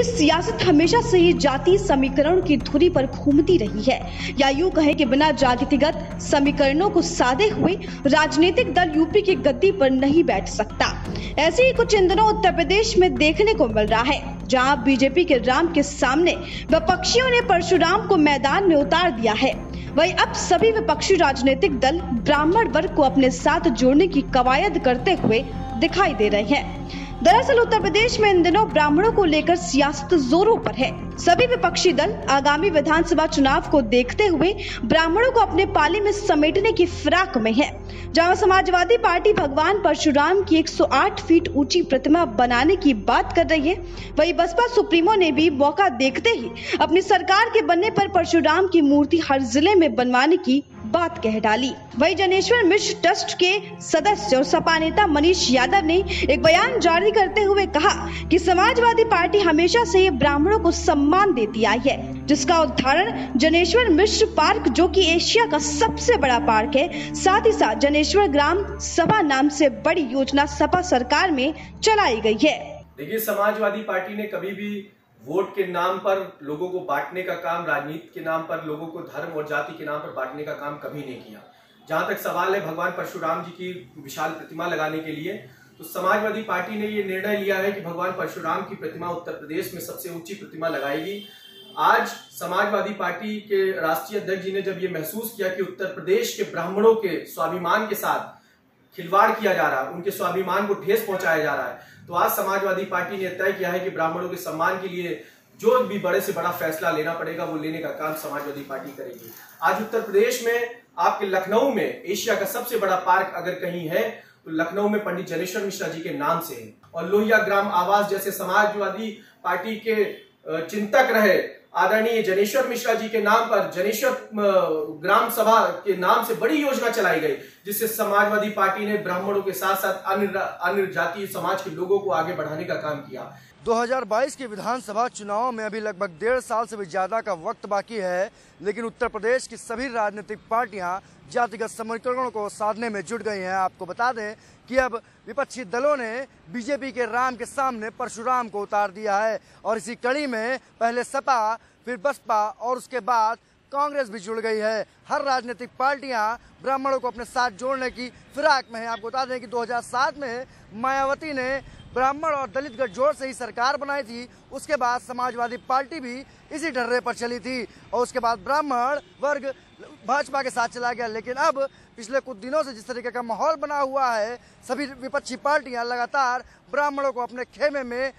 की सियासत हमेशा से ही जाति समीकरण की धुरी पर घूमती रही है, या यूं कहें कि बिना जातिगत समीकरणों को साधे हुए राजनीतिक दल यूपी की गद्दी पर नहीं बैठ सकता। ऐसे ही कुछ इन दिनों उत्तर प्रदेश में देखने को मिल रहा है, जहां बीजेपी के राम के सामने विपक्षियों ने परशुराम को मैदान में उतार दिया है। वहीं अब सभी विपक्षी राजनीतिक दल ब्राह्मण वर्ग को अपने साथ जोड़ने की कवायद करते हुए दिखाई दे रहे हैं। दरअसल उत्तर प्रदेश में इन दिनों ब्राह्मणों को लेकर सियासत जोरों पर है। सभी विपक्षी दल आगामी विधानसभा चुनाव को देखते हुए ब्राह्मणों को अपने पाले में समेटने की फिराक में है। जहां समाजवादी पार्टी भगवान परशुराम की 108 फीट ऊंची प्रतिमा बनाने की बात कर रही है, वहीं बसपा सुप्रीमो ने भी मौका देखते ही अपनी सरकार के बनने पर परशुराम की मूर्ति हर जिले में बनवाने की बात कह डाली। वहीं जनेश्वर मिश्र ट्रस्ट के सदस्य और सपा नेता मनीष यादव ने एक बयान जारी करते हुए कहा कि समाजवादी पार्टी हमेशा से ब्राह्मणों को सम्मान देती आई है, जिसका उदाहरण जनेश्वर मिश्र पार्क, जो कि एशिया का सबसे बड़ा पार्क है, साथ ही साथ जनेश्वर ग्राम सभा नाम से बड़ी योजना सपा सरकार में चलाई गई है। देखिए, समाजवादी पार्टी ने कभी भी वोट के नाम पर लोगों को बांटने का काम, राजनीति के नाम पर लोगों को धर्म और जाति के नाम पर बांटने का काम कभी नहीं किया। जहां तक सवाल है भगवान परशुराम जी की विशाल प्रतिमा लगाने के लिए, तो समाजवादी पार्टी ने ये निर्णय लिया है कि भगवान परशुराम की प्रतिमा उत्तर प्रदेश में सबसे ऊंची प्रतिमा लगाएगी। आज समाजवादी पार्टी के राष्ट्रीय अध्यक्ष जी ने जब ये महसूस किया कि उत्तर प्रदेश के ब्राह्मणों के स्वाभिमान के साथ खिलवाड़ किया जा रहा है, उनके स्वाभिमान को ठेस पहुंचाया जा रहा है, तो आज समाजवादी पार्टी ने तय किया है कि ब्राह्मणों के सम्मान के लिए जो भी बड़े से बड़ा फैसला लेना पड़ेगा वो लेने का काम समाजवादी पार्टी करेगी। आज उत्तर प्रदेश में आपके लखनऊ में एशिया का सबसे बड़ा पार्क अगर कहीं है तो लखनऊ में पंडित जनेश्वर मिश्रा जी के नाम से है। और लोहिया ग्राम आवास जैसे समाजवादी पार्टी के चिंतक रहे आदरणीय जनेश्वर मिश्रा जी के नाम पर जनेश्वर ग्राम सभा के नाम से बड़ी योजना चलाई गई, जिससे समाजवादी पार्टी ने ब्राह्मणों के साथ साथ अन्य जाति समाज के लोगों को आगे बढ़ाने का काम किया। 2022 के विधानसभा चुनाव में अभी लगभग 1.5 साल से भी ज्यादा का वक्त बाकी है, लेकिन उत्तर प्रदेश की सभी राजनीतिक पार्टियां जातिगत समीकरणों को साधने में जुट गई हैं। आपको बता दें कि अब विपक्षी दलों ने बीजेपी के राम के सामने परशुराम को उतार दिया है और इसी कड़ी में पहले सपा, फिर बसपा और उसके बाद कांग्रेस भी जुड़ गई है। हर राजनीतिक पार्टियां ब्राह्मणों को अपने साथ जोड़ने की फिराक में है। आपको बता दें कि 2007 में मायावती ने ब्राह्मण और दलित गठजोड़ से ही सरकार बनाई थी। उसके बाद समाजवादी पार्टी भी इसी ढर्रे पर चली थी और उसके बाद ब्राह्मण वर्ग भाजपा के साथ चला गया। लेकिन अब पिछले कुछ दिनों से जिस तरीके का माहौल बना हुआ है, सभी विपक्षी पार्टियां लगातार ब्राह्मणों को अपने खेमे में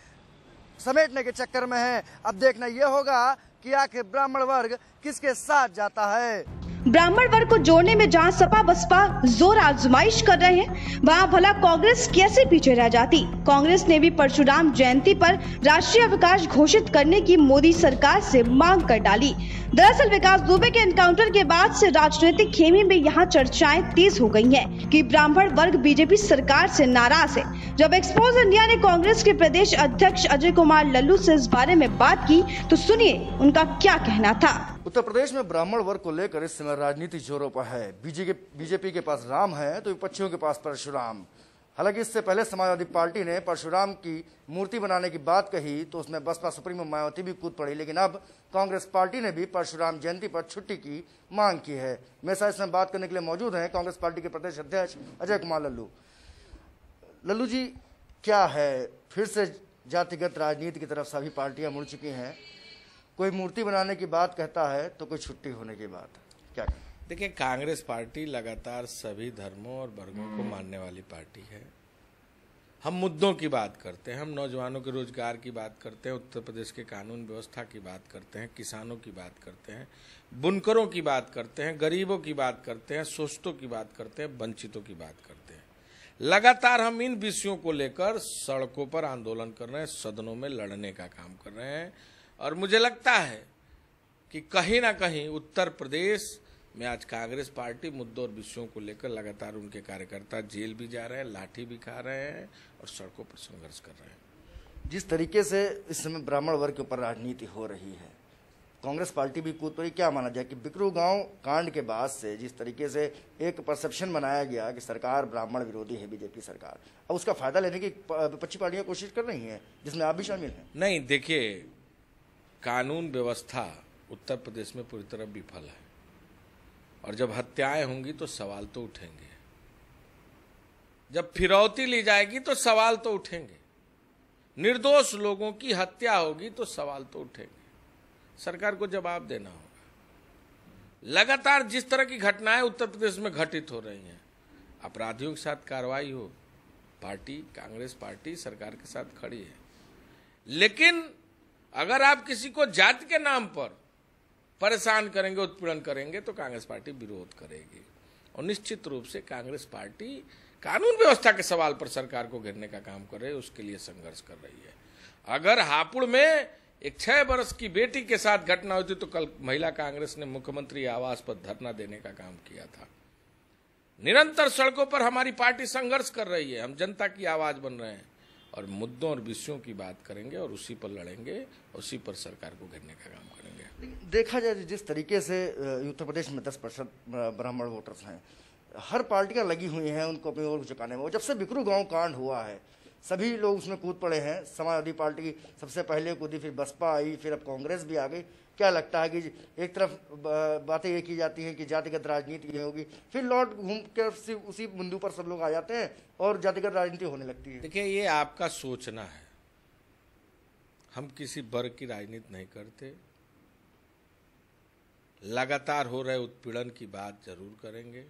समेटने के चक्कर में हैं। अब देखना यह होगा कि आखिर ब्राह्मण वर्ग किसके साथ जाता है। ब्राह्मण वर्ग को जोड़ने में जहां सपा बसपा जोर आजमाइश कर रहे हैं, वहां भला कांग्रेस कैसे पीछे रह जाती। कांग्रेस ने भी परशुराम जयंती पर राष्ट्रीय अवकाश घोषित करने की मोदी सरकार से मांग कर डाली। दरअसल विकास दुबे के एनकाउंटर के बाद से राजनीतिक खेमे में यहाँ चर्चाएं तेज हो गई हैं कि ब्राह्मण वर्ग बीजेपी सरकार से नाराज है। जब एक्सपोज इंडिया ने कांग्रेस के प्रदेश अध्यक्ष अजय कुमार लल्लू से इस बारे में बात की, तो सुनिए उनका क्या कहना था। उत्तर प्रदेश में ब्राह्मण वर्ग को लेकर इस समय राजनीति जोरों पर है। बीजेपी के पास राम है तो विपक्षियों के पास परशुराम। हालांकि इससे पहले समाजवादी पार्टी ने परशुराम की मूर्ति बनाने की बात कही तो उसमें बसपा सुप्रीमो मायावती भी कूद पड़ी, लेकिन अब कांग्रेस पार्टी ने भी परशुराम जयंती पर छुट्टी की मांग की है। मेरे साथ इसमें बात करने के लिए मौजूद हैं कांग्रेस पार्टी के प्रदेश अध्यक्ष अजय कुमार लल्लू। लल्लू जी, क्या है, फिर से जातिगत राजनीति की तरफ सभी पार्टियां मुड़ चुकी हैं। कोई मूर्ति बनाने की बात कहता है तो कोई छुट्टी होने की बात, क्या कहते? देखिए, कांग्रेस पार्टी लगातार सभी धर्मों और वर्गों को मानने वाली पार्टी है। हम मुद्दों की बात करते हैं, हम नौजवानों के रोजगार की बात करते हैं, उत्तर प्रदेश के कानून व्यवस्था की बात करते हैं, किसानों की बात करते हैं, बुनकरों की बात करते हैं, गरीबों की बात करते हैं, शोषितों की बात करते हैं, वंचितों की बात करते हैं। लगातार हम इन विषयों को लेकर सड़कों पर आंदोलन कर रहे हैं, सदनों में लड़ने का काम कर रहे हैं और मुझे लगता है कि कहीं ना कहीं उत्तर प्रदेश में आज कांग्रेस पार्टी मुद्दों और विषयों को लेकर लगातार उनके कार्यकर्ता जेल भी जा रहे हैं, लाठी भी खा रहे हैं और सड़कों पर संघर्ष कर रहे हैं। जिस तरीके से इस समय ब्राह्मण वर्ग के ऊपर राजनीति हो रही है, कांग्रेस पार्टी भी कूद पड़ी। क्या माना जाए कि बिकरू गांव कांड के बाद से जिस तरीके से एक परसेप्शन बनाया गया कि सरकार ब्राह्मण विरोधी है बीजेपी सरकार, अब उसका फायदा लेने की विपक्षी पार्टियां कोशिश कर रही हैं, जिसमें आप भी शामिल हैं। नहीं, देखिए, कानून व्यवस्था उत्तर प्रदेश में पूरी तरह विफल है और जब हत्याएं होंगी तो सवाल तो उठेंगे, जब फिरौती ली जाएगी तो सवाल तो उठेंगे, निर्दोष लोगों की हत्या होगी तो सवाल तो उठेंगे। सरकार को जवाब देना होगा। लगातार जिस तरह की घटनाएं उत्तर प्रदेश में घटित हो रही हैं, अपराधियों के साथ कार्रवाई हो, पार्टी कांग्रेस पार्टी सरकार के साथ खड़ी है। लेकिन अगर आप किसी को जाति के नाम पर परेशान करेंगे, उत्पीड़न करेंगे, तो कांग्रेस पार्टी विरोध करेगी और निश्चित रूप से कांग्रेस पार्टी कानून व्यवस्था के सवाल पर सरकार को घेरने का काम कर रही है, उसके लिए संघर्ष कर रही है। अगर हापुड़ में एक 6 वर्ष की बेटी के साथ घटना होती तो कल महिला कांग्रेस ने मुख्यमंत्री आवास पर धरना देने का काम किया था। निरंतर सड़कों पर हमारी पार्टी संघर्ष कर रही है, हम जनता की आवाज बन रहे हैं और मुद्दों और विषयों की बात करेंगे और उसी पर लड़ेंगे, उसी पर सरकार को घेरने का काम करेंगे। देखा जाए जिस तरीके से उत्तर प्रदेश में 10% ब्राह्मण वोटर्स हैं, हर पार्टियां लगी हुई हैं उनको अपनी ओर झुकाने में। जब से बिकरू गांव कांड हुआ है सभी लोग उसमें कूद पड़े हैं। समाजवादी पार्टी सबसे पहले कूदी, फिर बसपा आई, फिर अब कांग्रेस भी आ गई। क्या लगता है कि एक तरफ बातें ये की जाती हैं कि जातिगत राजनीति होगी, फिर लौट घूम कर उसी बिंदु पर सब लोग आ जाते हैं और जातिगत राजनीति होने लगती है। देखिए, ये आपका सोचना है, हम किसी वर्ग की राजनीति नहीं करते। लगातार हो रहे उत्पीड़न की बात जरूर करेंगे।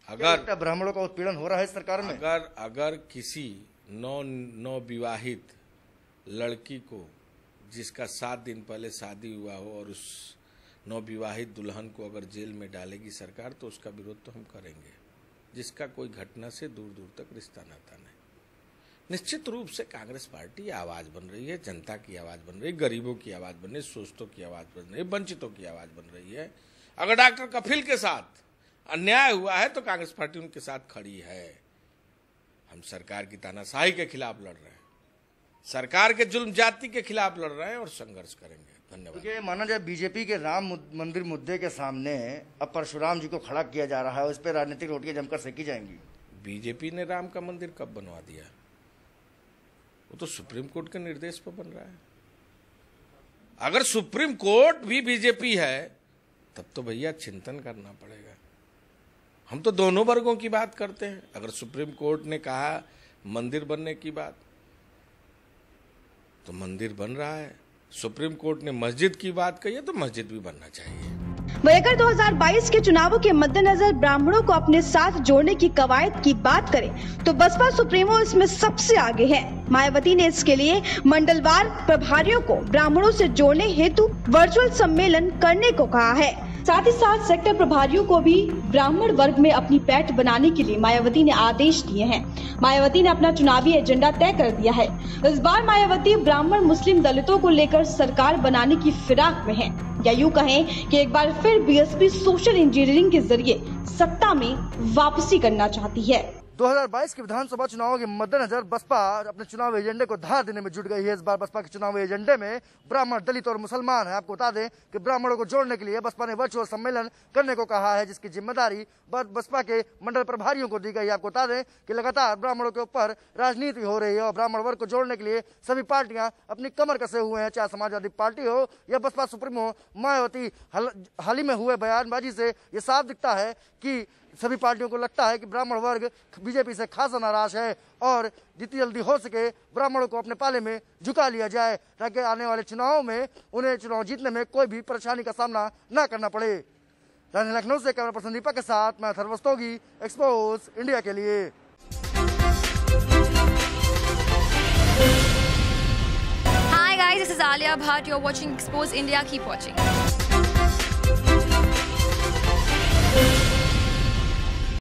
अगर ब्राह्मणों का उत्पीड़न हो रहा है सरकार में, अगर किसी नवविवाहित लड़की को जिसका 7 दिन पहले शादी हुआ हो और उस नवविवाहित दुल्हन को अगर जेल में डालेगी सरकार, तो उसका विरोध तो हम करेंगे, जिसका कोई घटना से दूर दूर तक रिश्ता नाता नहीं। निश्चित रूप से कांग्रेस पार्टी आवाज बन रही है, जनता की आवाज बन रही है, गरीबों की आवाज बन रही है, शोषितों की आवाज बन रही है, वंचितों की आवाज बन रही है। अगर डॉक्टर कफिल के साथ अन्याय हुआ है तो कांग्रेस पार्टी उनके साथ खड़ी है। हम सरकार की तानाशाही के खिलाफ लड़ रहे हैं, सरकार के जुल्म जाति के खिलाफ लड़ रहे हैं और संघर्ष करेंगे। धन्यवाद। तो माना जाए बीजेपी के राम मंदिर मुद्दे के सामने अब परशुराम जी को खड़ा किया जा रहा है, उस पर राजनीतिक रोटियां जमकर सेकी जाएंगी। बीजेपी ने राम का मंदिर कब बनवा दिया? वो तो सुप्रीम कोर्ट के निर्देश पर बन रहा है। अगर सुप्रीम कोर्ट भी बीजेपी है तब तो भैया चिंतन करना पड़ेगा। हम तो दोनों वर्गों की बात करते हैं। अगर सुप्रीम कोर्ट ने कहा मंदिर बनने की बात, तो मंदिर बन रहा है। सुप्रीम कोर्ट ने मस्जिद की बात कही है तो मस्जिद भी बनना चाहिए। वहीं अगर 2022 के चुनावों के मद्देनजर ब्राह्मणों को अपने साथ जोड़ने की कवायद की बात करें तो बसपा सुप्रीमो इसमें सबसे आगे है। मायावती ने इसके लिए मंडलवार प्रभारियों को ब्राह्मणों से जोड़ने हेतु वर्चुअल सम्मेलन करने को कहा है। साथ ही साथ सेक्टर प्रभारियों को भी ब्राह्मण वर्ग में अपनी पैठ बनाने के लिए मायावती ने आदेश दिए हैं। मायावती ने अपना चुनावी एजेंडा तय कर दिया है। इस बार मायावती ब्राह्मण मुस्लिम दलितों को लेकर सरकार बनाने की फिराक में है, या यूँ कहें कि एक बार फिर बीएसपी सोशल इंजीनियरिंग के जरिए सत्ता में वापसी करना चाहती है। 2022 के विधानसभा चुनावों के मद्देनजर बसपा अपने चुनाव एजेंडे को धार देने में जुट गई है। इस बार बसपा के चुनाव एजेंडे में ब्राह्मण, दलित और मुसलमान है। आपको बता दें कि ब्राह्मणों को जोड़ने के लिए बसपा ने वर्चुअल सम्मेलन करने को कहा है, जिसकी जिम्मेदारी बसपा के मंडल प्रभारियों को दी गई है। आपको बता दें कि लगातार ब्राह्मणों के ऊपर राजनीति हो रही है और ब्राह्मण वर्ग को जोड़ने के लिए सभी पार्टियां अपनी कमर कसे हुए हैं, चाहे समाजवादी पार्टी हो या बसपा सुप्रीमो मायावती। हाल ही में हुए बयानबाजी से ये साफ दिखता है कि सभी पार्टियों को लगता है कि ब्राह्मण वर्ग बीजेपी से खासा नाराज है और जितनी जल्दी हो सके ब्राह्मणों को अपने पाले में झुका लिया जाए, ताकि आने वाले चुनावों में उन्हें चुनाव जीतने में कोई भी परेशानी का सामना न करना पड़े। राजधानी लखनऊ से कैमरा पर्सन दीपक के साथ मैं अथर्व रस्तोगी, एक्सपोज इंडिया के लिए। Hi guys, this is Alia Bhatt. You're watching Expose India. Keep watching.